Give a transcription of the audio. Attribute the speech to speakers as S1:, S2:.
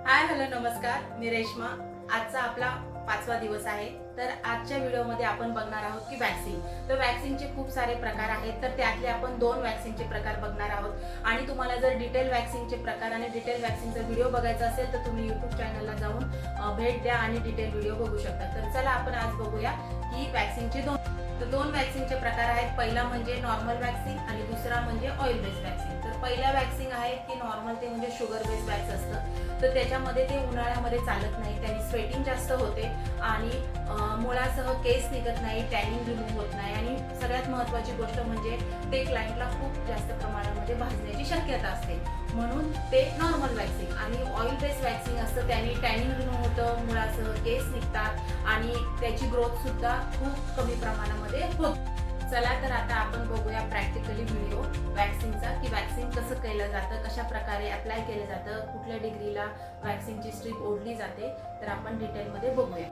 S1: Hi hello नमस्कार, मी रेश्मा। आजचा आपला 5वा दिवस आहे। तर आजच्या व्हिडिओमध्ये आपण बघणार आहोत की वॅक्सिंग। तर वॅक्सिंगचे खूप सारे प्रकार आहेत, तर त्यातले आपण 2 वॅक्सिंगचे प्रकार बघणार आहोत। आणि तुम्हाला जर डिटेल वॅक्सिंगचे प्रकार आणि डिटेल वॅक्सिंगचा व्हिडिओ बघायचा असेल तर तुम्ही YouTube चॅनलला जाऊन भेट द्या आणि डिटेल व्हिडिओ बघू शकता। तर चला आपण आज बघूया की वॅक्सिंगचे दोन वॅक्सिंगचे प्रकार आहेत। पहिला म्हणजे नॉर्मल वॅक्सिंग आणि दुसरा म्हणजे ऑइल बेस्ड वॅक्सिंग। तर पहिला वॅक्सिंग आहे की नॉर्मल, ते म्हणजे शुगर बेस्ड वॅक्स असतं। तर त्याच्यामध्ये ते उन्हाळ्यामध्ये चालत नाही, त्याने स्वेटिंग जास्त होते आणि मुळासह केस निघत नाही, टॅनिंग रिमूव्ह होत नाही आणि सगळ्यात महत्त्वाची गोष्ट म्हणजे ते क्लायंटला खूप जास्त प्रमाणामध्ये भाजण्याची शक्यता असते, म्हणून ते नॉर्मल वॅक्सिंग। आणि ऑइल बेस्ड वॅक्सिंग असतं, त्याने टॅनिंग रिमूव्ह होतं, मुळासह केस निघतात आणि त्याची ग्रोथ सुद्धा खूप कमी प्रमाणामध्ये होते। चला तर आता आपण बघूया प्रॅक्टिकली व्हिडिओ वॅक्सिंगचा, की वॅक्सिंग कसं केलं जातं, कशा प्रकारे अप्लाय केलं जातं, कुठल्या डिग्रीला वॅक्सिंगची स्ट्रीप ओढली जाते, तर आपण डिटेलमध्ये बघूया।